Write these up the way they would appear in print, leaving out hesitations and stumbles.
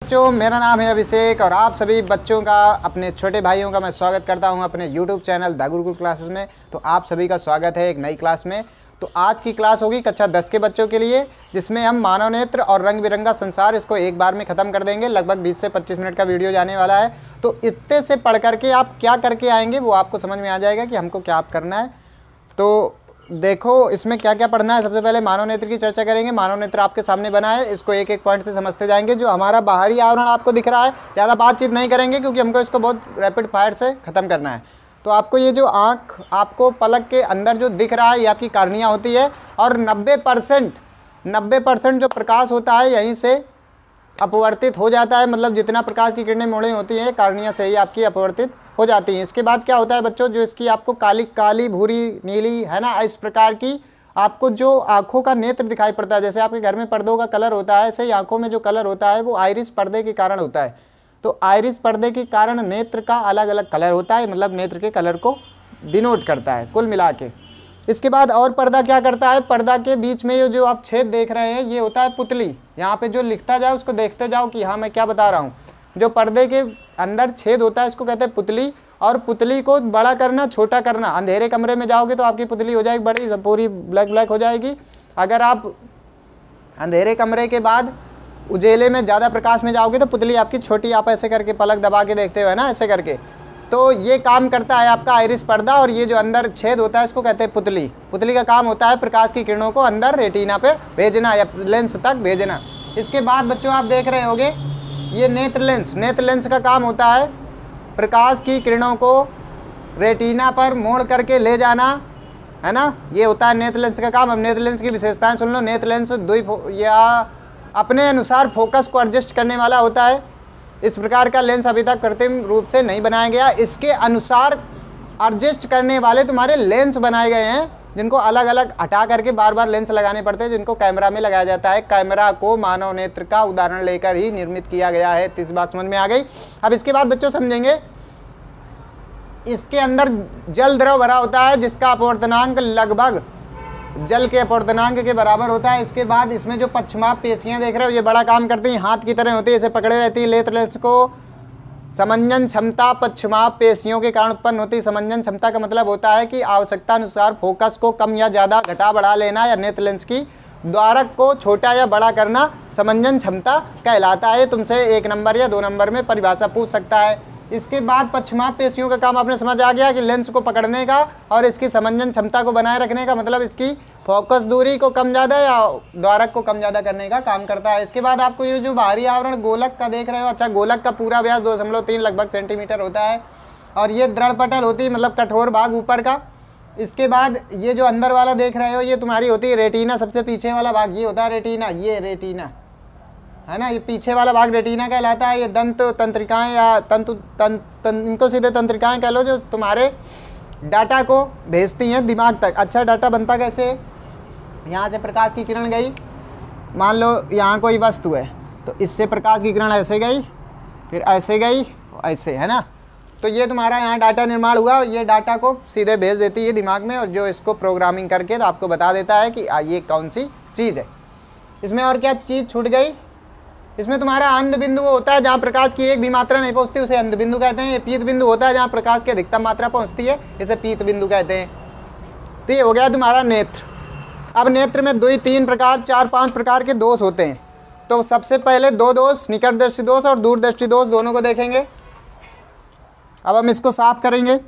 बच्चों, मेरा नाम है अभिषेक और आप सभी बच्चों का, अपने छोटे भाइयों का मैं स्वागत करता हूं अपने YouTube channel the Gurukul classes में। तो आप सभी का स्वागत है एक नई क्लास में। तो आज की क्लास होगी कक्षा 10 के बच्चों के लिए, जिसमें हम मानव नेत्र और रंग बिरंगा संसार इसको एक बार में ख़त्म कर देंगे। लगभग 20 से 25 मिनट का वीडियो जाने वाला है। तो इतने से पढ़ करके आप क्या करके आएंगे वो आपको समझ में आ जाएगा कि हमको क्या करना है। तो देखो इसमें क्या क्या पढ़ना है। सबसे पहले मानव नेत्र की चर्चा करेंगे। मानव नेत्र आपके सामने बना है, इसको एक एक पॉइंट से समझते जाएंगे। जो हमारा बाहरी आवरण आपको दिख रहा है, ज़्यादा बातचीत नहीं करेंगे क्योंकि हमको इसको बहुत रैपिड फायर से ख़त्म करना है। तो आपको ये जो आँख आपको पलक के अंदर जो दिख रहा है ये आपकी कार्निया होती है और 90% जो प्रकाश होता है यहीं से अपवर्तित हो जाता है। मतलब जितना प्रकाश की किरणें मोड़े होती हैं कार्निया से ही आपकी अपवर्तित हो जाती हैं। इसके बाद क्या होता है बच्चों, जो इसकी आपको काली काली भूरी नीली है ना, इस प्रकार की आपको जो आँखों का नेत्र दिखाई पड़ता है। जैसे आपके घर में पर्दों का कलर होता है, ऐसे ही आँखों में जो कलर होता है वो आइरिस पर्दे के कारण होता है। तो आइरिस पर्दे के कारण नेत्र का अलग अलग कलर होता है, मतलब नेत्र के कलर को डिनोट करता है कुल मिला के। इसके बाद और पर्दा क्या करता है, पर्दा के बीच में ये जो आप छेद देख रहे हैं ये होता है पुतली। यहाँ पे जो लिखता जाए उसको देखते जाओ कि हाँ मैं क्या बता रहा हूँ। जो पर्दे के अंदर छेद होता है इसको कहते हैं पुतली। और पुतली को बड़ा करना छोटा करना, अंधेरे कमरे में जाओगे तो आपकी पुतली हो जाएगी बड़ी, पूरी ब्लैक ब्लैक हो जाएगी। अगर आप अंधेरे कमरे के बाद उजेले में ज़्यादा प्रकाश में जाओगे तो पुतली आपकी छोटी, आप ऐसे करके पलक दबा के देखते हो ना, ऐसे करके। तो ये काम करता है आपका आइरिस पर्दा। और ये जो अंदर छेद होता है इसको कहते हैं पुतली। पुतली का काम होता है प्रकाश की किरणों को अंदर रेटिना पे भेजना या लेंस तक भेजना। इसके बाद बच्चों आप देख रहे होंगे ये नेत्र लेंस। नेत्र लेंस का काम होता है प्रकाश की किरणों को रेटिना पर मोड़ करके ले जाना, है ना। ये होता है नेत्र लेंस का काम। अब नेत्र लेंस की विशेषताएं सुन लो। नेत्र लेंस या अपने अनुसार फोकस को एडजस्ट करने वाला होता है। इस प्रकार का लेंस अभी तक कृत्रिम रूप से नहीं बनाया गया। इसके अनुसार एडजस्ट करने वाले तुम्हारे लेंस बनाए गए हैं, जिनको अलग अलग हटा करके बार बार लेंस लगाने पड़ते हैं, जिनको कैमरा में लगाया जाता है। कैमरा को मानव नेत्र का उदाहरण लेकर ही निर्मित किया गया है। तो इस बात समझ में आ गई। अब इसके बाद बच्चों समझेंगे, इसके अंदर जल द्रव भरा होता है जिसका अपवर्तनांक लगभग जल के अपवर्तनांक के बराबर होता है। इसके बाद इसमें जो पश्चमाप पेशियां देख रहे हो ये बड़ा काम करती हैं, हाथ की तरह होती है, इसे पकड़े रहती है। नेत्र लेंस को समंजन क्षमता पश्चमाप पेशियों के कारण उत्पन्न होती है। समंजन क्षमता का मतलब होता है कि आवश्यकता अनुसार फोकस को कम या ज़्यादा घटा बढ़ा लेना या नेत्र लेंस की द्वारक को छोटा या बड़ा करना समंजन क्षमता कहलाता है। तुमसे 1 नंबर या 2 नंबर में परिभाषा पूछ सकता है। इसके बाद पश्चमाप पेशियों का काम आपने समझ आ गया कि लेंस को पकड़ने का और इसकी समंजन क्षमता को बनाए रखने का, मतलब इसकी फोकस दूरी को कम ज़्यादा या द्वारक को कम ज़्यादा करने का काम करता है। इसके बाद आपको ये जो बाहरी आवरण गोलक का देख रहे हो, अच्छा गोलक का पूरा व्यास 2.3 लगभग सेंटीमीटर होता है और ये दृढ़ पटल होती है, मतलब कठोर भाग ऊपर का। इसके बाद ये जो अंदर वाला देख रहे हो ये तुम्हारी होती है रेटिना। सबसे पीछे वाला भाग ये होता है रेटिना, ये रेटिना है ना, ये पीछे वाला भाग रेटिना कहलाता है। ये दंत तंत्रिकाएं या इनको सीधे तंत्रिकाएं कह लो, जो तुम्हारे डाटा को भेजती हैं दिमाग तक। अच्छा डाटा बनता कैसे, यहाँ से प्रकाश की किरण गई, मान लो यहाँ कोई वस्तु है तो इससे प्रकाश की किरण ऐसे गई, फिर ऐसे गई, ऐसे, है ना। तो ये तुम्हारा यहाँ डाटा निर्माण हुआ, ये डाटा को सीधे भेज देती है दिमाग में और जो इसको प्रोग्रामिंग करके तो आपको बता देता है कि ये कौन सी चीज़ है। इसमें और क्या चीज़ छूट गई, इसमें तुम्हारा अंध बिंदु होता है जहाँ प्रकाश की एक भी मात्रा नहीं पहुँचती, उसे अंध बिंदु कहते हैं। ये पीत बिंदु होता है जहाँ प्रकाश की अधिकतम मात्रा पहुँचती है, इसे पीत बिंदु कहते हैं। तो ये हो गया तुम्हारा नेत्र। अब नेत्र में 2, 3 प्रकार, 4, 5 प्रकार के दोष होते हैं। तो सबसे पहले 2 दोष, निकट दृष्टि दोष और दूर दृष्टि दोष, दोनों को देखेंगे। अब हम इसको साफ करेंगे।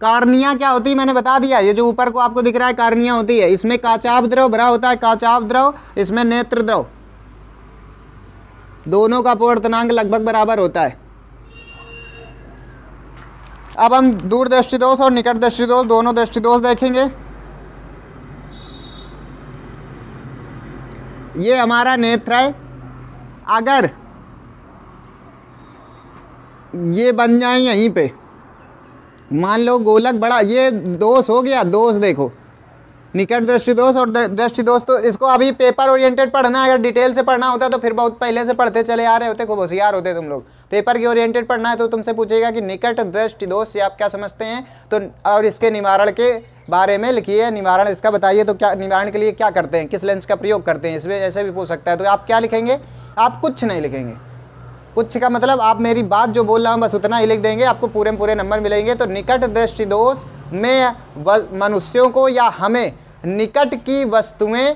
कार्निया क्या होती है मैंने बता दिया, ये जो ऊपर को आपको दिख रहा है कार्निया होती है। इसमें काचाभ द्रव भरा होता है, काचाभ द्रव, इसमें नेत्र द्रव, दोनों का अपवर्तनांक लगभग बराबर होता है। अब हम दूर दृष्टि दोष और निकट दृष्टि दोष, दोनों दृष्टि दोष देखेंगे। ये हमारा नेत्र है। अगर ये बन जाए यहीं पे, मान लो गोलक बड़ा, ये दोष हो गया। दोष देखो, निकट दृष्टि दोष और दृष्टि दोष। तो इसको अभी पेपर ओरिएंटेड पढ़ना है। अगर डिटेल से पढ़ना होता तो फिर बहुत पहले से पढ़ते चले आ रहे होते, खूब होशियार होते तुम लोग। पेपर की ओरिएंटेड पढ़ना है तो तुमसे पूछेगा कि निकट दृष्टि दोष से आप क्या समझते हैं, तो और इसके निवारण के बारे में लिखिए। निवारण इसका बताइए, तो क्या निवारण के लिए क्या करते हैं, किस लेंस का प्रयोग करते हैं, इसमें ऐसे भी पूछ सकता है। तो आप क्या लिखेंगे, आप कुछ नहीं लिखेंगे। कुछ का मतलब आप मेरी बात जो बोल रहा हूँ बस उतना ही लिख देंगे, आपको पूरे पूरे नंबर मिलेंगे। तो निकट दृष्टि दोष में मनुष्यों को या हमें निकट की वस्तुएं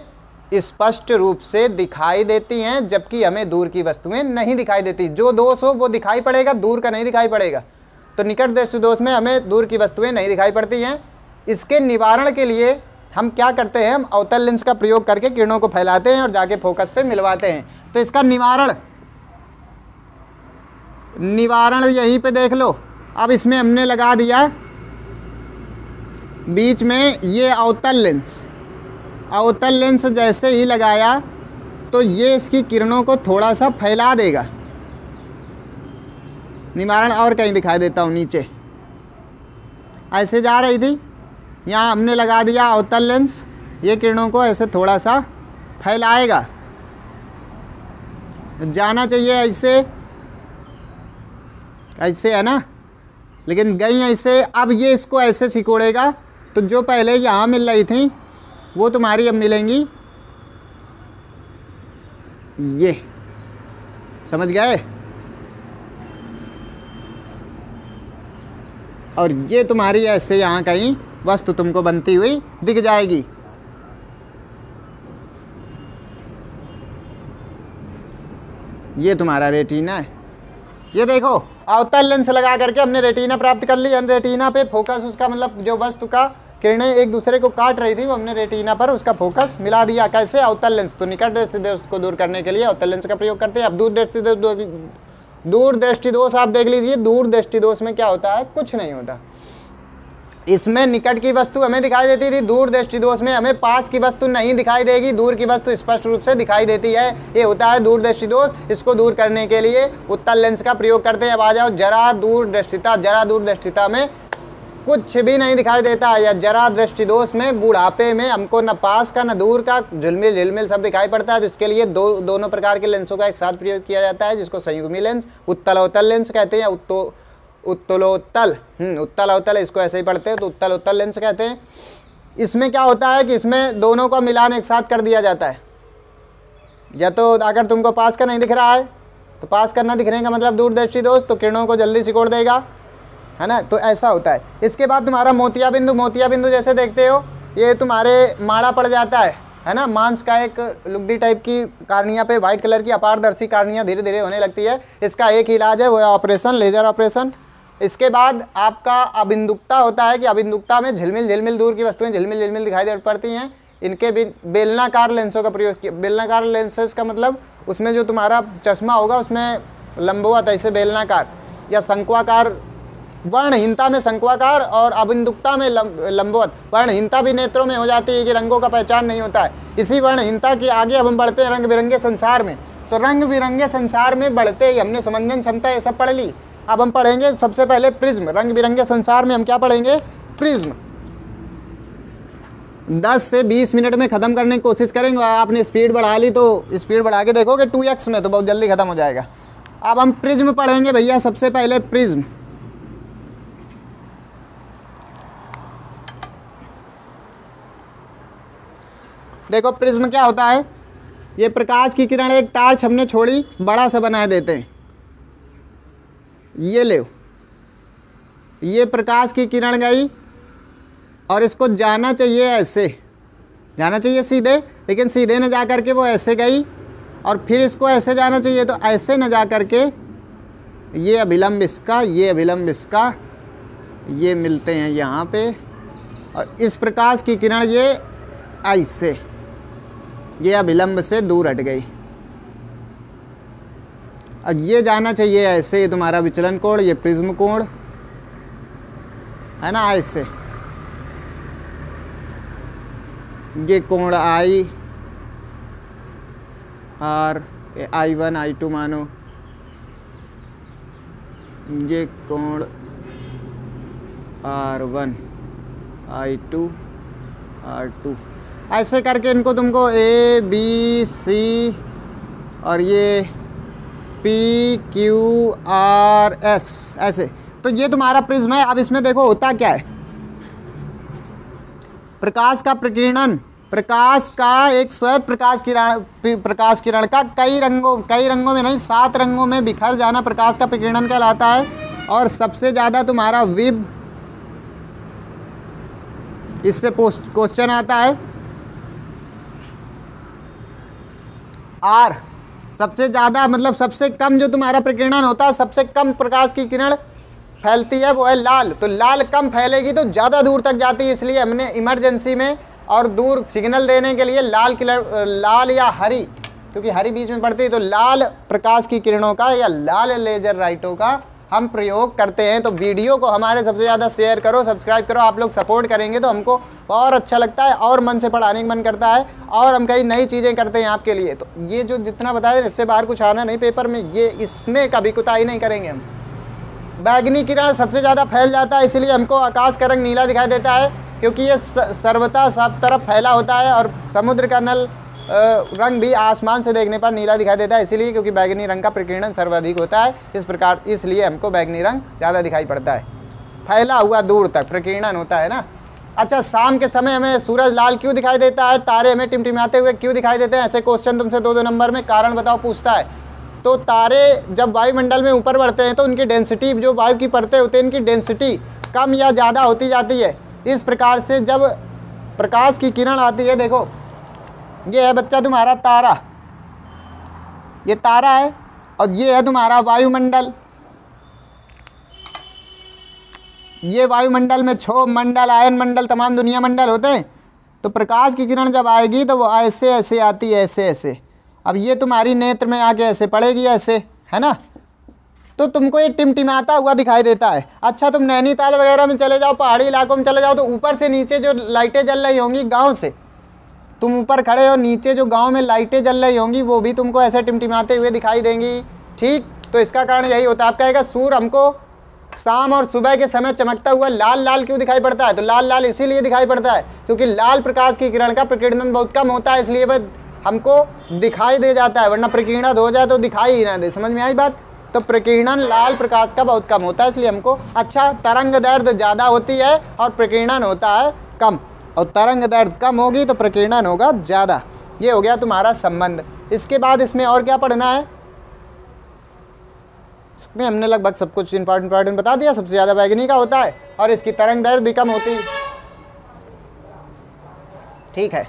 स्पष्ट रूप से दिखाई देती हैं, जबकि हमें दूर की वस्तुएं नहीं दिखाई देती। जो दोष हो वो दिखाई पड़ेगा, दूर का नहीं दिखाई पड़ेगा। तो निकट दृष्टि दोष में हमें दूर की वस्तुएं नहीं दिखाई पड़ती हैं। इसके निवारण के लिए हम क्या करते हैं, हम अवतल लेंस का प्रयोग करके किरणों को फैलाते हैं और जाके फोकस पे मिलवाते हैं। तो इसका निवारण यहीं पे देख लो। अब इसमें हमने लगा दिया बीच में ये अवतल लेंस। अवतल लेंस जैसे ही लगाया तो ये इसकी किरणों को थोड़ा सा फैला देगा। निवारण और कहीं दिखाई देता हूँ, नीचे ऐसे जा रही थी, यहाँ हमने लगा दिया अवतल लेंस, ये किरणों को ऐसे थोड़ा सा फैलाएगा। जाना चाहिए ऐसे, ऐसे है ना, लेकिन गई ऐसे। अब ये इसको ऐसे सिकोड़ेगा, तो जो पहले यहाँ मिल रही थी वो तुम्हारी अब मिलेंगी ये, समझ गए। और ये तुम्हारी ऐसे यहाँ कहीं वस्तु तुमको बनती हुई दिख जाएगी। ये तुम्हारा रेटिना है। ये देखो अवतल लेंस लगा करके हमने रेटिना प्राप्त कर ली। रेटिना पे फोकस, उसका मतलब जो वस्तु का किरणें एक दूसरे को काट रही थी वो हमने रेटिना पर उसका फोकस मिला दिया। कैसे, अवतल लेंस। तो निकट दृष्टि दोष को दूर करने के लिए अवतल लेंस का प्रयोग करते हैं। अब दूर दृष्टि दोष आप देख लीजिए। दूर दृष्टि दोष में क्या होता है, कुछ नहीं होता। इसमें निकट की वस्तु हमें दिखाई देती थी, दूर दृष्टि दोष में हमें पास की वस्तु नहीं दिखाई देगी, दूर की वस्तु स्पष्ट रूप से दिखाई देती है। ये होता है दूर दृष्टि दोष। इसको दूर करने के लिए उत्तल लेंस का प्रयोग करते हैं। अब आ जाओ जरा दूर दृष्टिता। जरा दूर दृष्टिता में कुछ भी नहीं दिखाई देता है, या जरा दृष्टि दोष में बुढ़ापे में हमको न पास का न दूर का झिलमिल झिलमिल सब दिखाई पड़ता है। तो इसके लिए दोनों प्रकार के लेंसों का एक साथ प्रयोग किया जाता है, जिसको संयुग्मी लेंस उत्तल अवतल लेंस कहते हैं। उत्तलोत्तल, उत्तल अवतल इसको ऐसे ही पढ़ते हैं, तो उत्तल उत्तल लेंस कहते हैं। इसमें क्या होता है कि इसमें दोनों का मिलान एक साथ कर दिया जाता है। या तो अगर तुमको पास का नहीं दिख रहा है तो पास करना दिखने का मतलब दूर दृष्टि दोष, तो किरणों को जल्दी सिकोड़ देगा, है ना। तो ऐसा होता है। इसके बाद तुम्हारा मोतिया बिंदु। मोतिया बिंदु जैसे देखते हो ये तुम्हारे माड़ा पड़ जाता है ना, मांस का एक लुगदी टाइप की कार्निया पे व्हाइट कलर की अपारदर्शी कार्निया धीरे धीरे होने लगती है। इसका एक ही इलाज है, वो है ऑपरेशन, लेजर ऑपरेशन। इसके बाद आपका अबिंदुकता होता है कि अबिंदुकता में झिलमिल झिलमिल दूर की वस्तुएं झिलमिल झिलमिल दिखाई दे पड़ती हैं। इनके भी बेलनाकार लेंसों का प्रयोग किया। बेलनाकार लेंसेज का मतलब उसमें जो तुम्हारा चश्मा होगा उसमें लंबवत ऐसे बेलनाकार या शंक्वाकार, वर्णहीनता में शंक्वाकार और अबिंदुकता में लंबवत। वर्णहीनता भी नेत्रों में हो जाती है कि रंगों का पहचान नहीं होता है। इसी वर्णहीनता के आगे अब हम बढ़ते हैं रंग बिरंगे संसार में। तो रंग बिरंगे संसार में बढ़ते ही हमने समंजन क्षमता ये सब पढ़ ली। अब हम पढ़ेंगे सबसे पहले प्रिज्म। रंग बिरंगे संसार में हम क्या पढ़ेंगे, प्रिज्म। 10 से 20 मिनट में ख़त्म करने की कोशिश करेंगे। और आपने स्पीड बढ़ा ली तो स्पीड बढ़ा के देखोगे 2x में, तो बहुत जल्दी ख़त्म हो जाएगा। अब हम प्रिज्म पढ़ेंगे भैया। सबसे पहले प्रिज्म। देखो प्रिज्म क्या होता है, ये प्रकाश की किरण, एक टार्च हमने छोड़ी, बड़ा सा बना देते हैं। ये ले, ये प्रकाश की किरण गई और इसको जाना चाहिए ऐसे, जाना चाहिए सीधे, लेकिन सीधे न जा करके वो ऐसे गई, और फिर इसको ऐसे जाना चाहिए, तो ऐसे न जा करके ये अभिलंब इसका, ये अभिलंब इसका, ये मिलते हैं यहाँ पे, और इस प्रकाश की किरण ये ऐसे, ये अभिलंब से दूर हट गई। अब ये जाना चाहिए ऐसे, ये तुम्हारा विचलन कोण, ये प्रिज्म कोण है ना, ऐसे ये कोण आई और I1 I2 मानो, ये कोण R1 I2 R2, ऐसे करके इनको तुमको A B C और ये P Q R S ऐसे, तो ये तुम्हारा प्रिज्म है। अब इसमें देखो होता क्या है, प्रकाश का प्रकीर्णन, प्रकाश का एक श्वेत प्रकाश किरण का कई रंगों में नहीं 7 रंगों में बिखर जाना प्रकाश का प्रकीर्णन कहलाता है। और सबसे ज़्यादा तुम्हारा विब, इससे क्वेश्चन आता है। आर, सबसे ज़्यादा मतलब सबसे कम जो तुम्हारा प्रकीर्णन होता है, सबसे कम प्रकाश की किरण फैलती है वो है लाल। तो लाल कम फैलेगी तो ज़्यादा दूर तक जाती है, इसलिए हमने इमरजेंसी में और दूर सिग्नल देने के लिए लाल या हरी, क्योंकि हरी बीच में पड़ती है, तो लाल प्रकाश की किरणों का या लाल लेजर लाइटों का हम प्रयोग करते हैं। तो वीडियो को हमारे सबसे ज़्यादा शेयर करो, सब्सक्राइब करो। आप लोग सपोर्ट करेंगे तो हमको और अच्छा लगता है और मन से पढ़ाने का मन करता है और हम कई नई चीज़ें करते हैं आपके लिए। तो ये जो जितना बताया इससे बाहर कुछ आना नहीं पेपर में, ये इसमें कभी कुताही नहीं करेंगे हम। बैगनी किरण सबसे ज़्यादा फैल जाता है, इसलिए हमको आकाश का रंग नीला दिखाई देता है, क्योंकि ये सर्वथा सब तरफ फैला होता है और समुद्र का नल रंग भी आसमान से देखने पर नीला दिखाई देता है, इसीलिए क्योंकि बैगनी रंग का प्रकीर्णन सर्वाधिक होता है। इस प्रकार इसलिए हमको बैगनी रंग ज़्यादा दिखाई पड़ता है, फैला हुआ दूर तक प्रकीर्णन होता है ना। अच्छा, शाम के समय हमें सूरज लाल क्यों दिखाई देता है, तारे हमें टिमटिमाते हुए क्यों दिखाई देते हैं, ऐसे क्वेश्चन तुमसे 2-2 नंबर में कारण बताओ पूछता है। तो तारे जब वायुमंडल में ऊपर बढ़ते हैं तो उनकी डेंसिटी, जो वायु की परतें होती हैं, इनकी डेंसिटी कम या ज़्यादा होती जाती है। इस प्रकार से जब प्रकाश की किरण आती है, देखो ये है बच्चा तुम्हारा तारा, ये तारा है और ये है तुम्हारा वायुमंडल। ये वायुमंडल में क्षोभ मंडल, आयन मंडल, तमाम दुनिया मंडल होते हैं। तो प्रकाश की किरण जब आएगी तो वो ऐसे ऐसे आती है, ऐसे ऐसे। अब ये तुम्हारी नेत्र में आके ऐसे पड़ेगी, ऐसे, है ना, तो तुमको ये टिमटिमाता हुआ दिखाई देता है। अच्छा, तुम नैनीताल वगैरह में चले जाओ, पहाड़ी इलाकों में चले जाओ, तो ऊपर से नीचे जो लाइटें जल रही होंगी गांव से, तुम ऊपर खड़े हो, नीचे जो गांव में लाइटें जल रही होंगी वो भी तुमको ऐसे टिमटिमाते हुए दिखाई देंगी। ठीक, तो इसका कारण यही होता है। आप कहेगा सूर्य हमको शाम और सुबह के समय चमकता हुआ लाल लाल क्यों दिखाई पड़ता है, तो लाल लाल इसीलिए दिखाई पड़ता है क्योंकि लाल प्रकाश की किरण का प्रकीर्णन बहुत कम होता है, इसलिए वह हमको दिखाई दे जाता है, वरना प्रकीर्णन हो जाए तो दिखाई ही ना दे। समझ में आई बात? तो प्रकीर्णन लाल प्रकाश का बहुत कम होता है, इसलिए हमको, अच्छा, तरंग दैर्ध्य ज़्यादा होती है और प्रकीर्णन होता है कम, और तरंग दैर्ध्य कम होगी तो प्रकीर्णन होगा ज़्यादा। ये हो गया तुम्हारा संबंध। इसके बाद इसमें और क्या पढ़ना है, इसमें हमने लगभग सब कुछ इंपॉर्टेंट बता दिया। सबसे ज़्यादा बैगनी का होता है और इसकी तरंग दैर्ध्य भी कम होती है। ठीक है,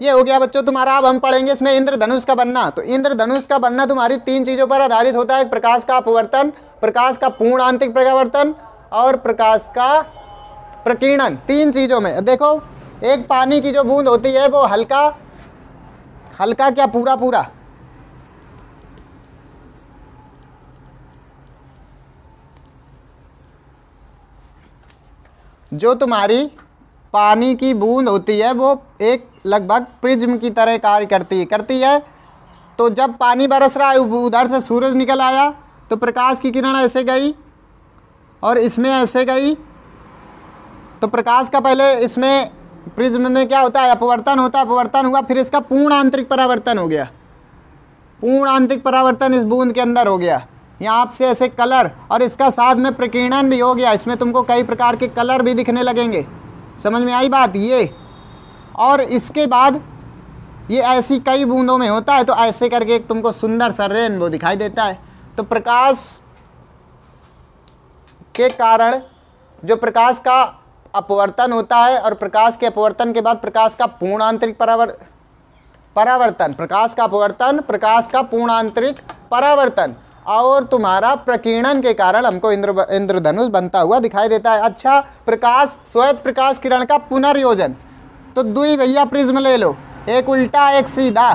ये हो गया बच्चों तुम्हारा। अब हम पढ़ेंगे इसमें इंद्रधनुष का बनना। तो इंद्रधनुष का बनना तुम्हारी 3 चीज़ों पर आधारित होता है, प्रकाश का अपवर्तन, प्रकाश का पूर्ण आंतरिक परावर्तन और प्रकाश का प्रकीर्णन। 3 चीज़ों में देखो, एक पानी की जो बूंद होती है वो हल्का हल्का क्या पूरा पूरा, जो तुम्हारी पानी की बूंद होती है वो एक लगभग प्रिज्म की तरह कार्य करती है। तो जब पानी बरस रहा है, उधर से सूरज निकल आया तो प्रकाश की किरण ऐसे गई और इसमें ऐसे गई, तो प्रकाश का पहले इसमें प्रिज्म में क्या होता है, अपवर्तन होता है, अपवर्तन हुआ, फिर इसका पूर्ण आंतरिक परावर्तन हो गया, पूर्ण आंतरिक परावर्तन इस बूंद के अंदर हो गया, यहाँ से ऐसे कलर, और इसका साथ में प्रकीर्णन भी हो गया, इसमें तुमको कई प्रकार के कलर भी दिखने लगेंगे। समझ में आई बात? ये, और इसके बाद ये ऐसी कई बूंदों में होता है, तो ऐसे करके एक तुमको सुंदर सा रेनबो दिखाई देता है। तो प्रकाश के कारण जो प्रकाश का अपवर्तन होता है और प्रकाश के अपवर्तन के बाद प्रकाश का पूर्ण आंतरिक परावर्तन, प्रकाश का अपवर्तन, प्रकाश का पूर्ण आंतरिक परावर्तन और तुम्हारा प्रकीर्णन के कारण हमको इंद्रधनुष बनता हुआ दिखाई देता है। अच्छा, प्रकाश, श्वेत प्रकाश किरण का पुनर्योजन, तो दुई भैया प्रिज्म ले लो, एक उल्टा एक सीधा।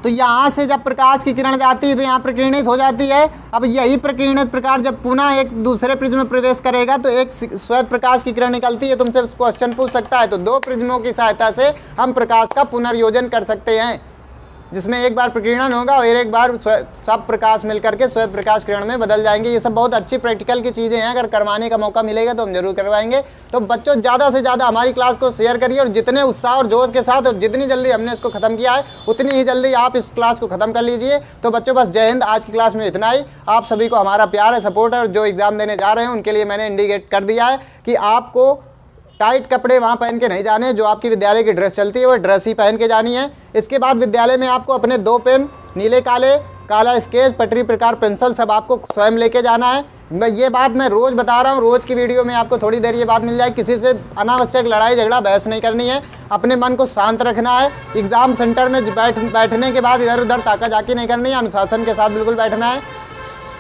तो यहाँ से जब प्रकाश की किरण जाती है तो यहाँ प्रकीर्णित हो जाती है। अब यही प्रकीर्णित प्रकाश जब पुनः एक दूसरे प्रिज्म में प्रवेश करेगा तो एक श्वेत प्रकाश की किरण निकलती है। तुमसे क्वेश्चन पूछ सकता है, तो 2 प्रिज्मों की सहायता से हम प्रकाश का पुनर्योजन कर सकते हैं, जिसमें एक बार प्रकीर्णन होगा और एक बार सब प्रकाश मिलकर के श्वेत प्रकाश किरण में बदल जाएंगे। ये सब बहुत अच्छी प्रैक्टिकल की चीज़ें हैं, अगर करवाने का मौका मिलेगा तो हम जरूर करवाएंगे। तो बच्चों ज़्यादा से ज़्यादा हमारी क्लास को शेयर करिए और जितने उत्साह और जोश के साथ और जितनी जल्दी हमने इसको ख़त्म किया है उतनी ही जल्दी आप इस क्लास को ख़त्म कर लीजिए। तो बच्चों बस जय हिंद। आज की क्लास में इतना ही। आप सभी को हमारा प्यार है, सपोर्ट है, और जो एग्ज़ाम देने जा रहे हैं उनके लिए मैंने इंडिकेट कर दिया है कि आपको टाइट कपड़े वहाँ पहन के नहीं जाने, जो आपकी विद्यालय की ड्रेस चलती है वो ड्रेस ही पहन के जानी है। इसके बाद विद्यालय में आपको अपने 2 पेन, नीले काले, काला स्केच, पटरी प्रकार पेंसिल सब आपको स्वयं लेके जाना है। ये बात मैं रोज़ बता रहा हूँ, रोज़ की वीडियो में आपको थोड़ी देर ये बात मिल जाए। किसी से अनावश्यक लड़ाई झगड़ा बहस नहीं करनी है, अपने मन को शांत रखना है। एग्ज़ाम सेंटर में बैठने के बाद इधर उधर ताका जाकी नहीं करनी है, अनुशासन के साथ बिल्कुल बैठना है।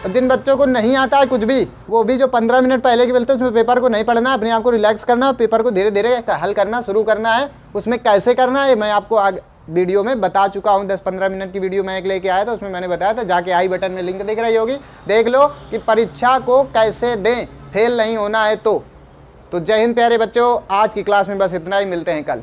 जिन बच्चों को नहीं आता है कुछ भी, वो भी जो 15 मिनट पहले के मिलते हैं उसमें पेपर को नहीं पढ़ना, अपने आप को रिलैक्स करना, पेपर को धीरे धीरे हल करना शुरू करना है। उसमें कैसे करना है मैं आपको आगे वीडियो में बता चुका हूँ। 10-15 मिनट की वीडियो मैं एक लेके आया था, उसमें मैंने बताया था, जाके आई बटन में लिंक दिख रही होगी, देख लो कि परीक्षा को कैसे दें, फेल नहीं होना है। तो जय हिंद प्यारे बच्चों, आज की क्लास में बस इतना ही, मिलते हैं कल।